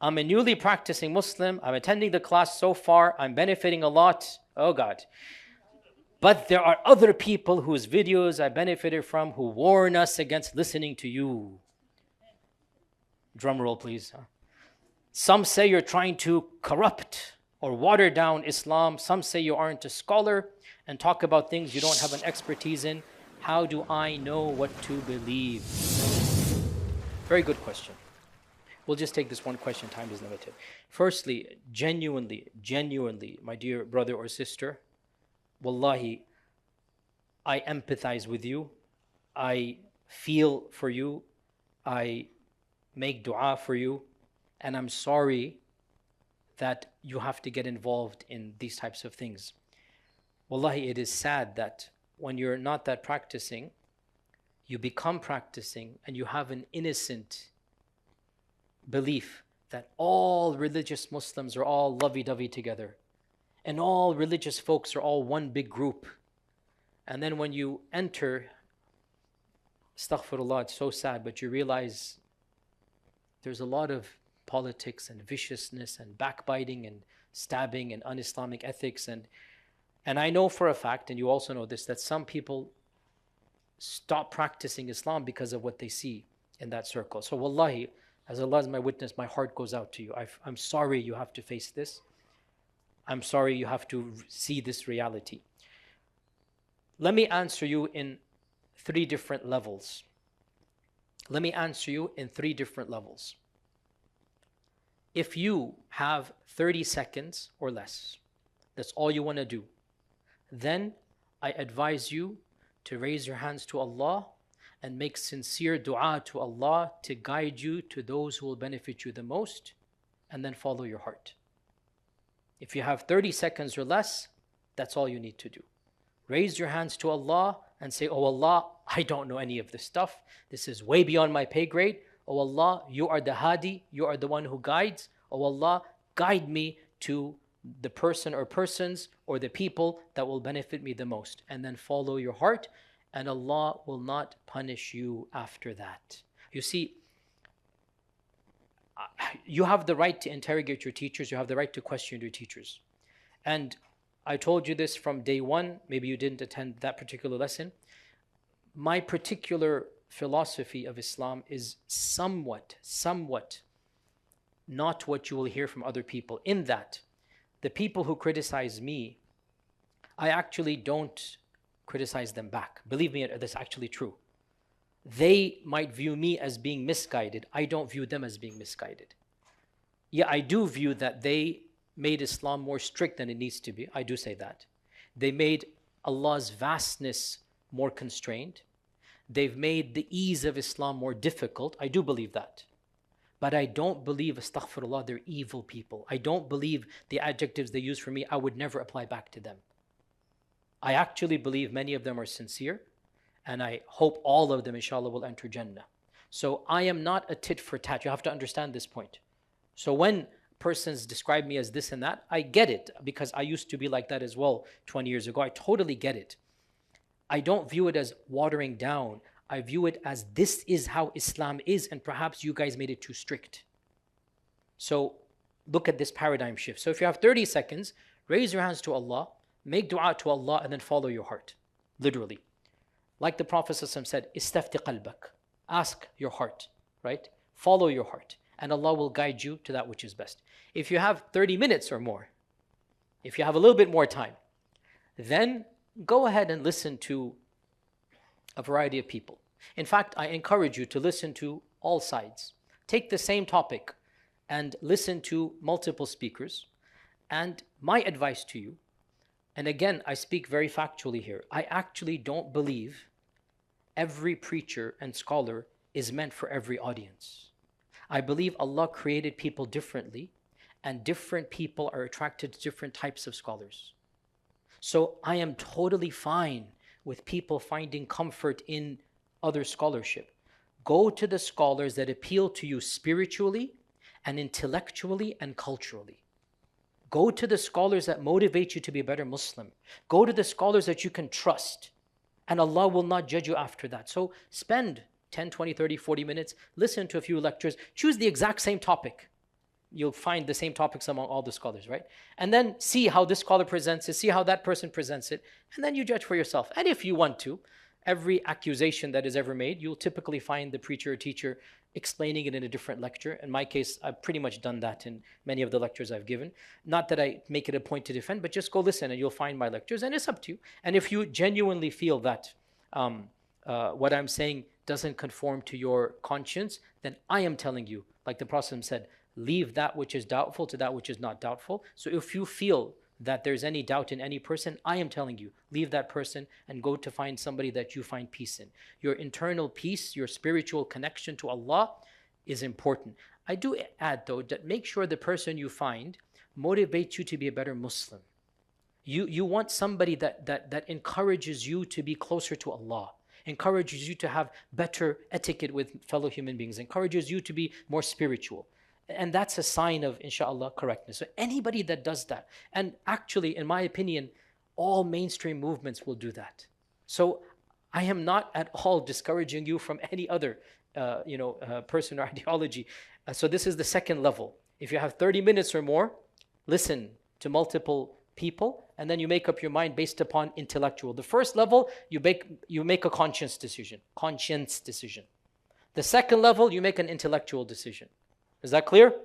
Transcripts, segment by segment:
I'm a newly practicing Muslim. I'm attending the class so far. I'm benefiting a lot. Oh God. But there are other people whose videos I benefited from who warn us against listening to you. Drum roll, please. Some say you're trying to corrupt or water down Islam. Some say you aren't a scholar and talk about things you don't have an expertise in. How do I know what to believe? Very good question. We'll just take this one question, time is limited. Firstly, genuinely, my dear brother or sister, wallahi, I empathize with you. I feel for you. I make dua for you. And I'm sorry that you have to get involved in these types of things. Wallahi, it is sad that when you're not that practicing, you become practicing and you have an innocent belief that all religious Muslims are all lovey-dovey together and all religious folks are all one big group. And then when you enter, astaghfirullah, it's so sad, but you realize there's a lot of politics and viciousness and backbiting and stabbing and un-Islamic ethics. And I know for a fact, and you also know this, that some people stop practicing Islam because of what they see in that circle. So wallahi, as Allah is my witness, my heart goes out to you. I'm sorry you have to face this. I'm sorry you have to see this reality. Let me answer you in 3 different levels. Let me answer you in 3 different levels. If you have 30 seconds or less, that's all you want to do, then I advise you to raise your hands to Allah and make sincere dua to Allah to guide you to those who will benefit you the most, and then follow your heart. If you have 30 seconds or less, that's all you need to do. Raise your hands to Allah and say, oh Allah, I don't know any of this stuff. This is way beyond my pay grade. Oh Allah, you are the Hadi, you are the one who guides. Oh Allah, guide me to the person or persons or the people that will benefit me the most. And then follow your heart, and Allah will not punish you after that. You see, you have the right to interrogate your teachers, you have the right to question your teachers. And I told you this from day one, maybe you didn't attend that particular lesson. My particular philosophy of Islam is somewhat not what you will hear from other people, in that the people who criticize me, I actually don't criticize them back. Believe me, that's actually true. They might view me as being misguided. I don't view them as being misguided. Yeah, I do view that they made Islam more strict than it needs to be. I do say that. They made Allah's vastness more constrained. They've made the ease of Islam more difficult. I do believe that. But I don't believe, astaghfirullah, they're evil people. I don't believe the adjectives they use for me, I would never apply back to them. I actually believe many of them are sincere, and I hope all of them, inshallah, will enter Jannah. So I am not a tit for tat. You have to understand this point. So when persons describe me as this and that, I get it, because I used to be like that as well 20 years ago. I totally get it. I don't view it as watering down. I view it as this is how Islam is, and perhaps you guys made it too strict. So look at this paradigm shift. So if you have 30 seconds, raise your hands to Allah, make dua to Allah, and then follow your heart. Literally. Like the Prophet ﷺ said, istafti qalbak. Ask your heart, right? Follow your heart, and Allah will guide you to that which is best. If you have 30 minutes or more, if you have a little bit more time, then go ahead and listen to a variety of people. In fact, I encourage you to listen to all sides. Take the same topic and listen to multiple speakers. And my advice to you, and again, I speak very factually here, I actually don't believe every preacher and scholar is meant for every audience. I believe Allah created people differently, and different people are attracted to different types of scholars. So I am totally fine with people finding comfort in other scholarship. Go to the scholars that appeal to you spiritually and intellectually and culturally. Go to the scholars that motivate you to be a better Muslim. Go to the scholars that you can trust, and Allah will not judge you after that. So spend 10, 20, 30, 40 minutes, listen to a few lectures, choose the exact same topic. you'll find the same topics among all the scholars, right? And then see how this scholar presents it, see how that person presents it, and then you judge for yourself. And if you want to, every accusation that is ever made, you'll typically find the preacher or teacher explaining it in a different lecture. In my case, I've pretty much done that in many of the lectures I've given. Not that I make it a point to defend, but just go listen and you'll find my lectures, and it's up to you. And if you genuinely feel that what I'm saying doesn't conform to your conscience, then I am telling you, like the Prophet said, leave that which is doubtful to that which is not doubtful. So if you feel that there's any doubt in any person, I am telling you, leave that person and go to find somebody that you find peace in. Your internal peace, your spiritual connection to Allah is important. I do add though that make sure the person you find motivates you to be a better Muslim. You want somebody that encourages you to be closer to Allah, encourages you to have better etiquette with fellow human beings, encourages you to be more spiritual. And that's a sign of, inshallah, correctness. So anybody that does that, and actually, in my opinion, all mainstream movements will do that. So I am not at all discouraging you from any other, person or ideology. So this is the second level. If you have 30 minutes or more, listen to multiple people, and then you make up your mind based upon intellectual. The first level, you make a conscience decision. The second level, you make an intellectual decision. Is that clear?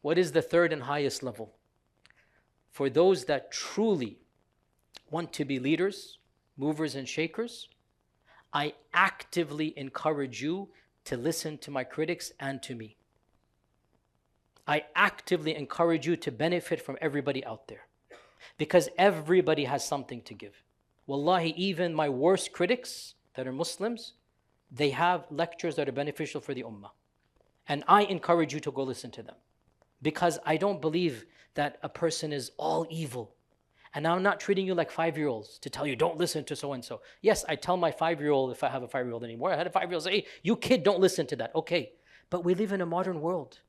What is the third and highest level? For those that truly want to be leaders, movers and shakers, I actively encourage you to listen to my critics and to me. I actively encourage you to benefit from everybody out there, because everybody has something to give. Wallahi, even my worst critics that are Muslims, they have lectures that are beneficial for the Ummah. And I encourage you to go listen to them, because I don't believe that a person is all evil. And I'm not treating you like 5-year-olds to tell you, don't listen to so-and-so. Yes, I tell my 5-year-old, if I have a 5-year-old anymore, I had a 5-year-old say, hey, you kid, don't listen to that. Okay, but we live in a modern world,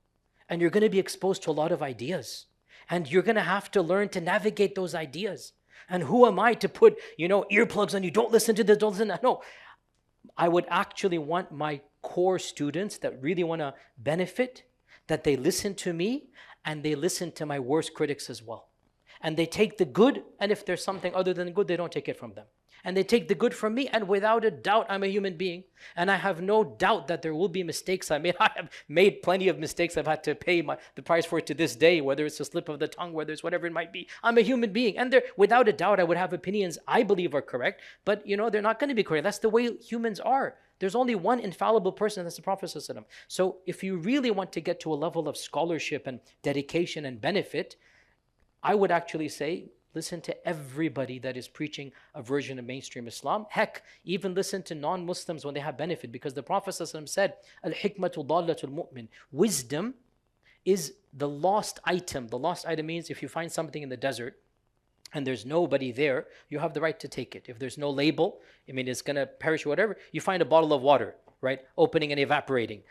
and you're going to be exposed to a lot of ideas. And you're going to have to learn to navigate those ideas. And who am I to put, earplugs on you, don't listen to this, don't listen to that. No, I would actually want my core students that really want to benefit, that they listen to me and they listen to my worst critics as well. And they take the good, and if there's something other than good, they don't take it from them. And they take the good from me, and without a doubt, I'm a human being. And I have no doubt that there will be mistakes I made. I have made plenty of mistakes. I've had to pay the price for it to this day, whether it's a slip of the tongue, whether it's whatever it might be. I'm a human being. And without a doubt, I would have opinions I believe are correct, but they're not going to be correct. That's the way humans are. There's only one infallible person, that's the Prophet ﷺ. So if you really want to get to a level of scholarship and dedication and benefit, I would actually say, listen to everybody that is preaching a version of mainstream Islam. Heck, even listen to non-Muslims when they have benefit, because the Prophet ﷺ said, Al-hikmatu dallatul mu'min. Wisdom is the lost item. The lost item means if you find something in the desert and there's nobody there, you have the right to take it. If there's no label, it's going to perish or whatever, you find a bottle of water, right? Opening and evaporating.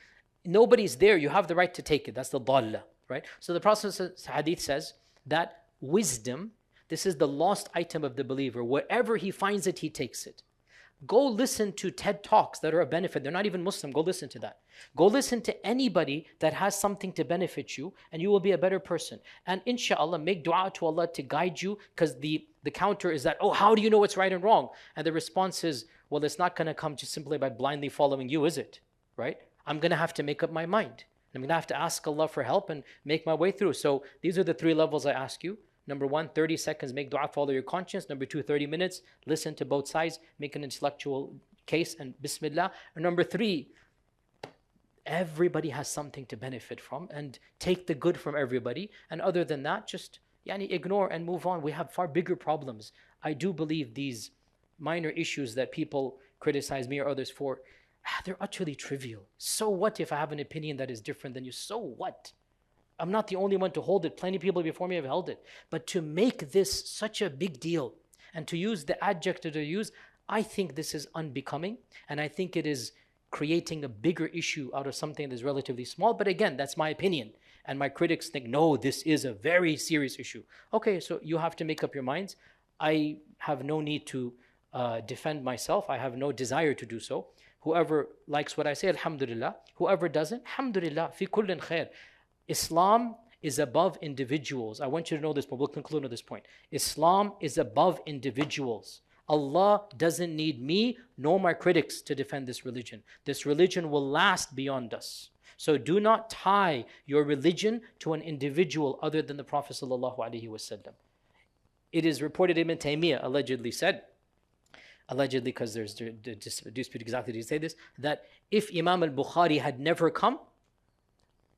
Nobody's there, you have the right to take it. That's the dalla, right? So the Prophet's hadith says that wisdom, this is the lost item of the believer. Wherever he finds it, he takes it. Go listen to TED Talks that are a benefit. They're not even Muslim. Go listen to that. Go listen to anybody that has something to benefit you, and you will be a better person. And inshallah, make dua to Allah to guide you, because the counter is that, oh, how do you know what's right and wrong? And the response is, well, it's not going to come just simply by blindly following you, is it? Right? I'm going to have to make up my mind. I'm going to have to ask Allah for help and make my way through. So these are the 3 levels I ask you. Number 1, 30 seconds, make dua, follow your conscience. Number 2, 30 minutes, listen to both sides, make an intellectual case, and bismillah. And number 3, everybody has something to benefit from, and take the good from everybody. And other than that, just ignore and move on. We have far bigger problems. I do believe these minor issues that people criticize me or others for, they're utterly trivial. So what if I have an opinion that is different than you? So what? I'm not the only one to hold it. Plenty of people before me have held it. But to make this such a big deal and to use the adjective to use, I think this is unbecoming. And I think it is creating a bigger issue out of something that's relatively small. But again, that's my opinion. And my critics think, no, this is a very serious issue. Okay, so you have to make up your minds. I have no need to defend myself. I have no desire to do so. Whoever likes what I say, alhamdulillah. Whoever doesn't, alhamdulillah, fi kullin khair. Islam is above individuals. I want you to know this, but we'll conclude on this point. Islam is above individuals. Allah doesn't need me nor my critics to defend this religion. This religion will last beyond us. So do not tie your religion to an individual other than the Prophet ﷺ. It is reported Ibn Taymiyyah allegedly said, allegedly because there's dispute exactly to say this, that if Imam al-Bukhari had never come,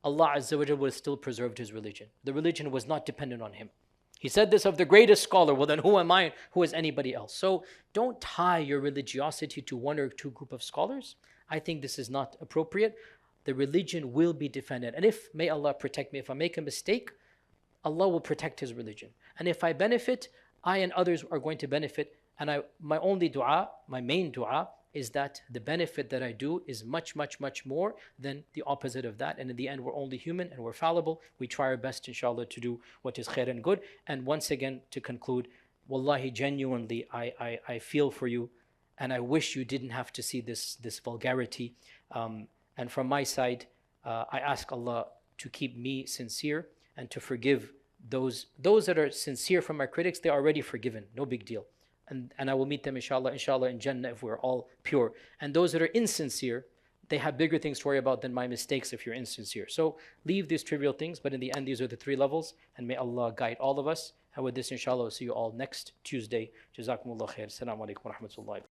Allah Azza wa Jalla would have still preserved his religion. The religion was not dependent on him. He said this of the greatest scholar. Well, then who am I? Who is anybody else? So don't tie your religiosity to one or two group of scholars. I think this is not appropriate. The religion will be defended. And if, may Allah protect me, if I make a mistake, Allah will protect his religion. And if I benefit, I and others are going to benefit. And my only dua, my main dua, is that the benefit that I do is much, much, much more than the opposite of that. And in the end, we're only human and we're fallible. We try our best, inshallah, to do what is khair and good. And once again, to conclude, wallahi, genuinely, I feel for you. And I wish you didn't have to see this vulgarity. And from my side, I ask Allah to keep me sincere and to forgive those that are sincere from my critics. They are already forgiven. No big deal. And I will meet them inshallah in Jannah if we're all pure. And those that are insincere, they have bigger things to worry about than my mistakes if you're insincere. So leave these trivial things, but in the end, these are the three levels, and may Allah guide all of us. And with this, inshallah, we'll see you all next Tuesday. Jazakumullah khair. Assalamu alaikum wa rahmatullahi wa barakatuh.